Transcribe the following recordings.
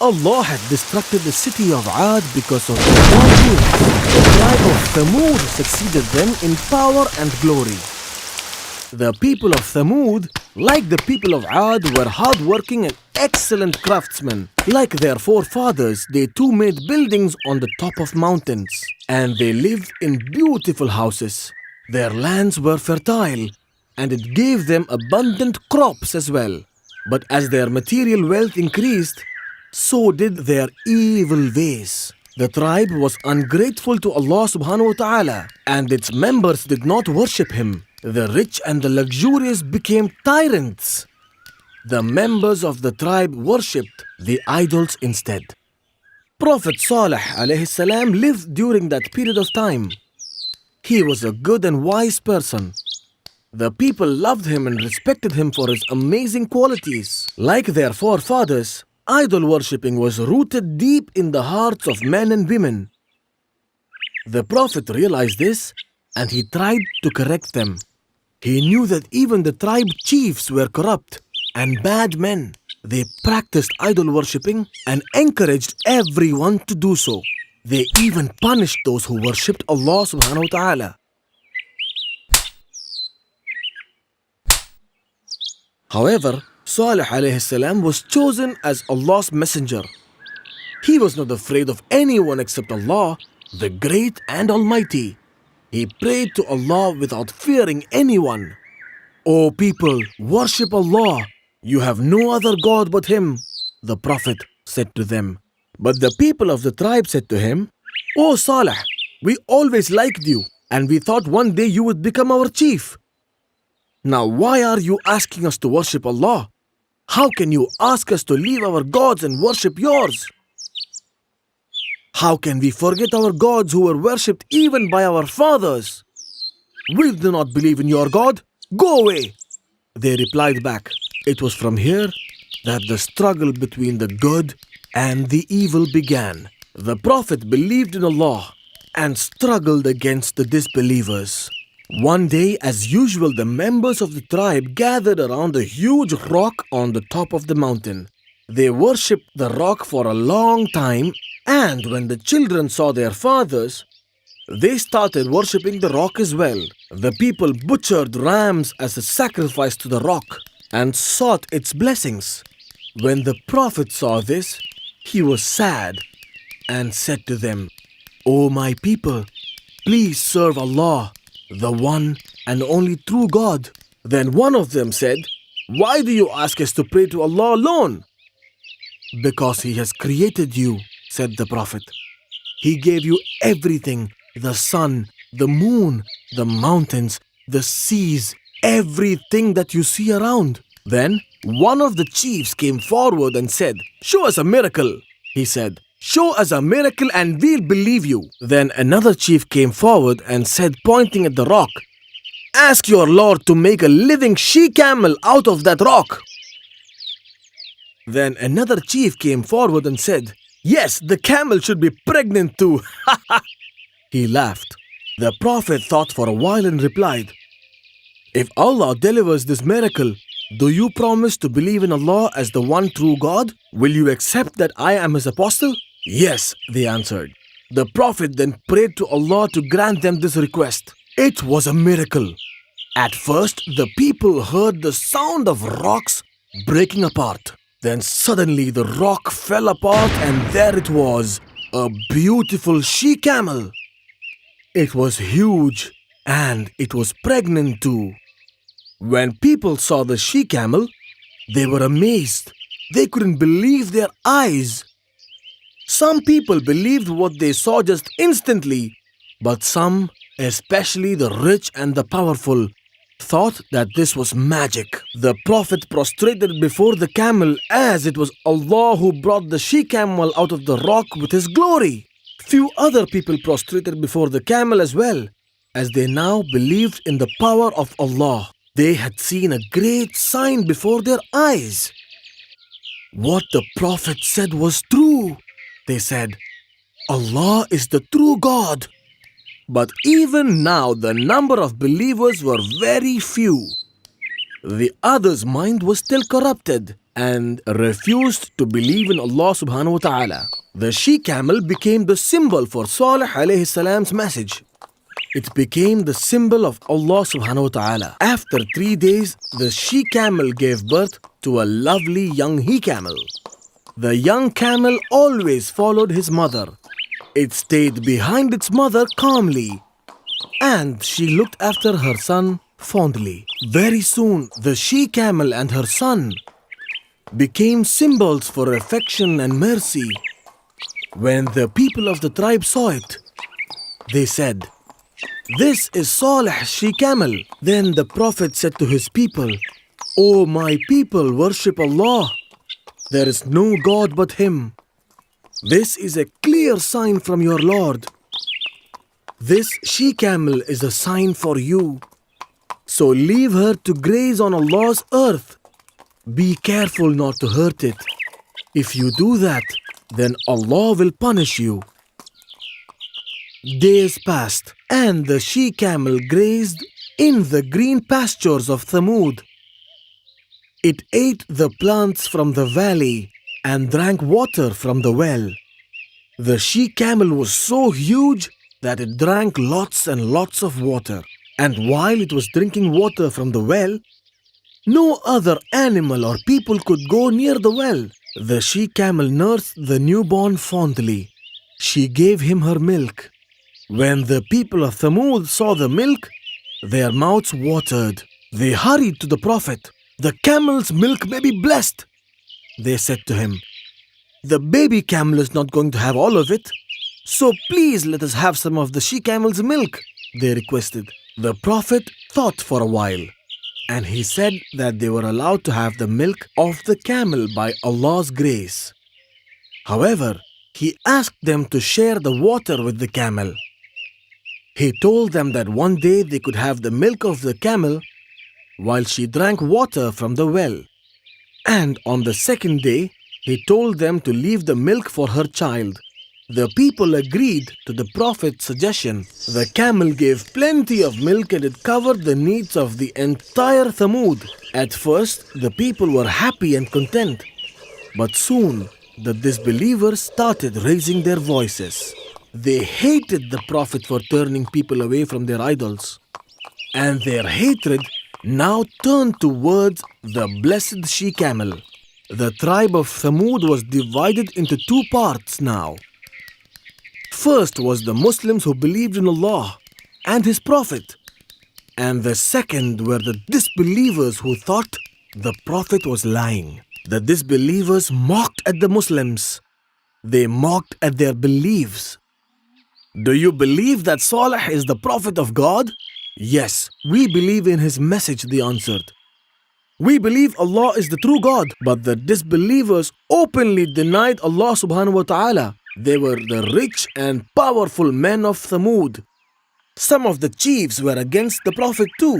Allah had destructed the city of Ad because of their wrongdoing. The tribe of Thamud succeeded them in power and glory. The people of Thamud, like the people of Ad, were hardworking and excellent craftsmen. Like their forefathers, they too made buildings on the top of mountains, and they lived in beautiful houses. Their lands were fertile, and it gave them abundant crops as well. But as their material wealth increased, so did their evil ways. The tribe was ungrateful to Allah subhanahu wa ta'ala, and its members did not worship Him. The rich and the luxurious became tyrants. The members of the tribe worshipped the idols instead. Prophet Saleh alayhi salam lived during that period of time. He was a good and wise person. The people loved him and respected him for his amazing qualities. Like their forefathers, idol worshipping was rooted deep in the hearts of men and women. The Prophet realized this and he tried to correct them. He knew that even the tribe chiefs were corrupt and bad men. They practiced idol worshipping and encouraged everyone to do so. They even punished those who worshipped Allah subhanahu wa ta'ala. However, Saleh alayhi salam was chosen as Allah's messenger. He was not afraid of anyone except Allah, the Great and Almighty. He prayed to Allah without fearing anyone. O people, worship Allah. You have no other God but Him, the Prophet said to them. But the people of the tribe said to him, O Saleh, we always liked you and we thought one day you would become our chief. Now why are you asking us to worship Allah? How can you ask us to leave our gods and worship yours? How can we forget our gods who were worshipped even by our fathers? We do not believe in your God. Go away. They replied back. It was from here that the struggle between the good and the evil began. The Prophet believed in Allah and struggled against the disbelievers. One day, as usual, the members of the tribe gathered around a huge rock on the top of the mountain. They worshipped the rock for a long time, and when the children saw their fathers, they started worshipping the rock as well. The people butchered rams as a sacrifice to the rock and sought its blessings. When the Prophet saw this, he was sad and said to them, O my people, please serve Allah, the one and only true God. Then one of them said, Why do you ask us to pray to Allah alone? Because He has created you, said the Prophet. He gave you everything, the sun, the moon, the mountains, the seas, everything that you see around. Then one of the chiefs came forward and said, Show us a miracle. He said, Show us a miracle and we'll believe you. Then another chief came forward and said, pointing at the rock, Ask your Lord to make a living she camel out of that rock. Then another chief came forward and said, Yes, the camel should be pregnant too. He laughed. The Prophet thought for a while and replied, If Allah delivers this miracle, do you promise to believe in Allah as the one true God? Will you accept that I am His apostle? Yes, they answered. The Prophet then prayed to Allah to grant them this request. It was a miracle. At first, the people heard the sound of rocks breaking apart. Then suddenly the rock fell apart and there it was, a beautiful she camel. It was huge and it was pregnant too. When people saw the she camel, they were amazed. They couldn't believe their eyes. Some people believed what they saw just instantly, but some, especially the rich and the powerful, thought that this was magic. The Prophet prostrated before the camel as it was Allah who brought the she camel out of the rock with His glory. Few other people prostrated before the camel as well, as they now believed in the power of Allah. They had seen a great sign before their eyes. What the Prophet said was true. They said, Allah is the true God. But even now the number of believers were very few. The others' mind was still corrupted. and refused to believe in Allah subhanahu wa ta'ala. The she camel became the symbol for Saleh alayhi salam's message. It became the symbol of Allah subhanahu wa ta'ala. After 3 days, the she camel gave birth to a lovely young he camel. The young camel always followed his mother. It stayed behind its mother calmly, and she looked after her son fondly. Very soon, the she camel and her son became symbols for affection and mercy. When the people of the tribe saw it, they said, "This is Saleh, she camel." Then the Prophet said to his people, "O my people, worship Allah. There is no God but Him. This is a clear sign from your Lord. This she camel is a sign for you. So leave her to graze on Allah's earth. Be careful not to hurt it. If you do that, then Allah will punish you." Days passed, and the she camel grazed in the green pastures of Thamud. It ate the plants from the valley and drank water from the well. The she camel was so huge that it drank lots and lots of water. And while it was drinking water from the well, no other animal or people could go near the well. The she camel nursed the newborn fondly. She gave him her milk. When the people of Thamud saw the milk, their mouths watered. They hurried to the Prophet. "The camel's milk may be blessed," they said to him. "The baby camel is not going to have all of it. So please let us have some of the she camel's milk," they requested. The Prophet thought for a while, and he said that they were allowed to have the milk of the camel by Allah's grace. However, he asked them to share the water with the camel. He told them that one day they could have the milk of the camel while she drank water from the well. And on the second day, he told them to leave the milk for her child. The people agreed to the Prophet's suggestion. The camel gave plenty of milk and it covered the needs of the entire Thamud. At first, the people were happy and content. But soon, the disbelievers started raising their voices. They hated the Prophet for turning people away from their idols. And their hatred now turned towards the blessed she camel. The tribe of Thamud was divided into 2 parts now. First was the Muslims who believed in Allah and His Prophet. And the second were the disbelievers who thought the Prophet was lying. The disbelievers mocked at the Muslims. They mocked at their beliefs. "Do you believe that Saleh is the Prophet of God?" "Yes, we believe in his message," they answered. "We believe Allah is the true God." But the disbelievers openly denied Allah subhanahu wa ta'ala. They were the rich and powerful men of Thamud. Some of the chiefs were against the Prophet too.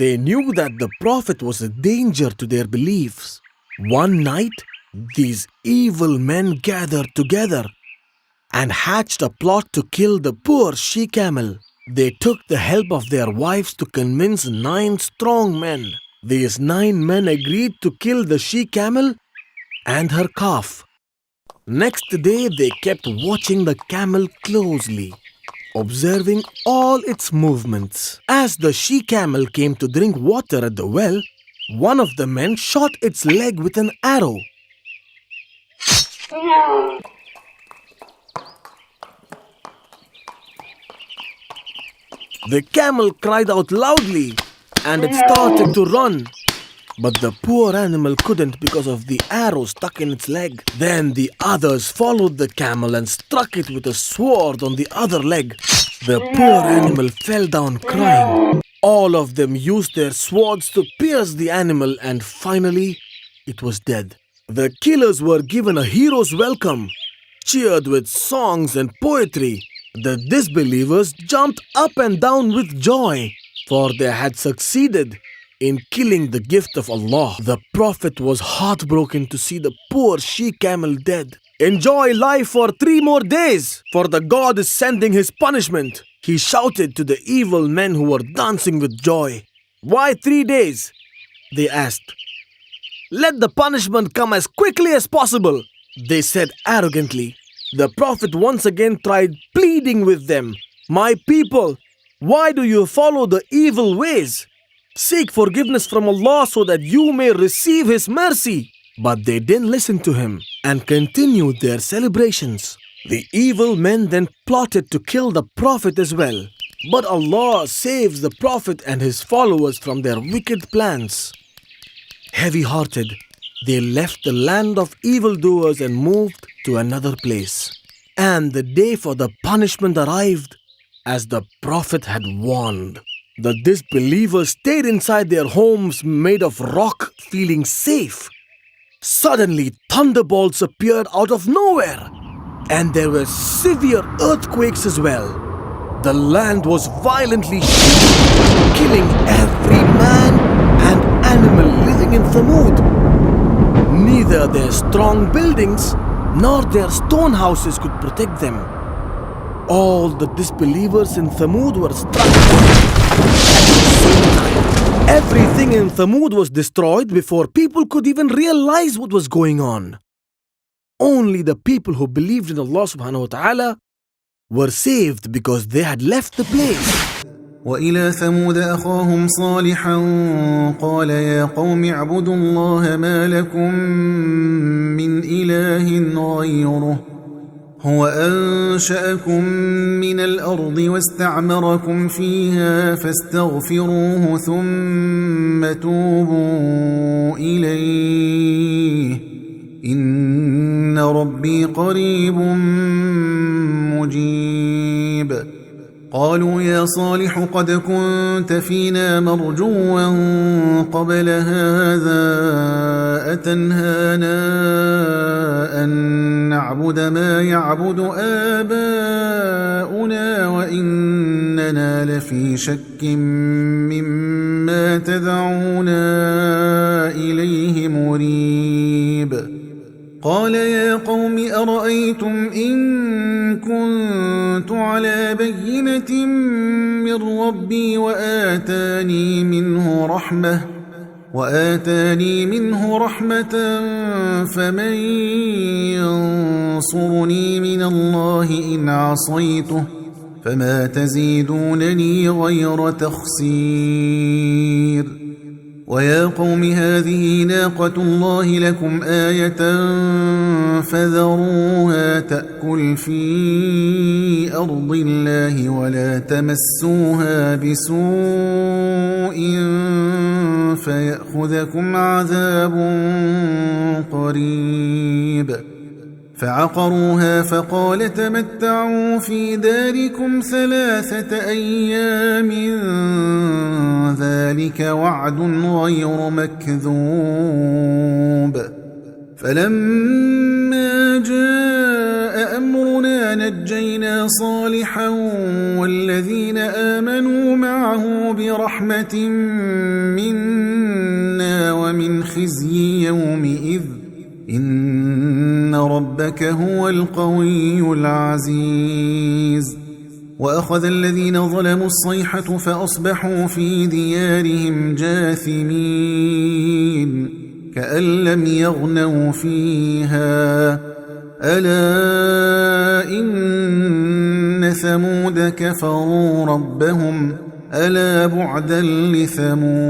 They knew that the Prophet was a danger to their beliefs. One night, these evil men gathered together and hatched a plot to kill the poor she camel. They took the help of their wives to convince 9 strong men. These 9 men agreed to kill the she camel and her calf. Next day, they kept watching the camel closely, observing all its movements. As the she camel came to drink water at the well, one of the men shot its leg with an arrow. The camel cried out loudly and it started to run. But the poor animal couldn't because of the arrow stuck in its leg. Then the others followed the camel and struck it with a sword on the other leg. The poor animal fell down crying. All of them used their swords to pierce the animal and finally it was dead. The killers were given a hero's welcome, cheered with songs and poetry. The disbelievers jumped up and down with joy, for they had succeeded in killing the gift of Allah. The Prophet was heartbroken to see the poor she camel dead. "Enjoy life for 3 more days, for the God is sending his punishment," he shouted to the evil men who were dancing with joy. "Why 3 days?" they asked. Let the punishment come as quickly as possible, they said arrogantly. The Prophet once again tried pleading with them. My people, why do you follow the evil ways? Seek forgiveness from Allah so that you may receive His mercy. But they didn't listen to him and continued their celebrations. The evil men then plotted to kill the Prophet as well. But Allah saves the Prophet and his followers from their wicked plans. Heavy-hearted, they left the land of evildoers and moved to another place. And the day for the punishment arrived, as the Prophet had warned. The disbelievers stayed inside their homes made of rock, feeling safe. Suddenly, thunderbolts appeared out of nowhere, and there were severe earthquakes as well. The land was violently shaken, killing every man and animal living in Thamud. Neither their strong buildings nor their stone houses could protect them. All the disbelievers in Thamud were struck at the same time. Everything in Thamud was destroyed before people could even realize what was going on. Only the people who believed in Allah subhanahu wa ta'ala were saved because they had left the place. وإلى ثمود أخاهم صالحا قال يا قوم اعبدوا الله ما لكم من إله غيره هو أنشأكم من الأرض واستعمركم فيها فاستغفروه ثم توبوا إليه إن ربي قريب مجيب. قالوا يا صالح قد كنت فينا مرجوا قبل هذا أتنهانا أن نعبد ما يعبد آباؤنا وإننا لفي شك مما تدعونا إليه مريب. قال يا قوم أرأيتم إن كنت على بينة من ربي وآتاني منه رحمة فمن ينصرني من الله إن عصيته فما تزيدونني غير تخسير. ويا قوم هذه ناقة الله لكم آية فذروها تأكل في أرض الله ولا تمسوها بسوء فيأخذكم عذاب قريب. فعقروها فقال تمتعوا في داركم 3 أيام ذلك وعد غير مكذوب. فلما جاء أمرنا نجينا صالحا والذين آمنوا معه برحمة منا ومن خزي يومئذ إن ربك هو القوي العزيز. وأخذ الذين ظلموا الصيحة فأصبحوا في ديارهم جاثمين كأن لم يغنوا فيها ألا إن ثمود كفروا ربهم ألا بعدا لثمود.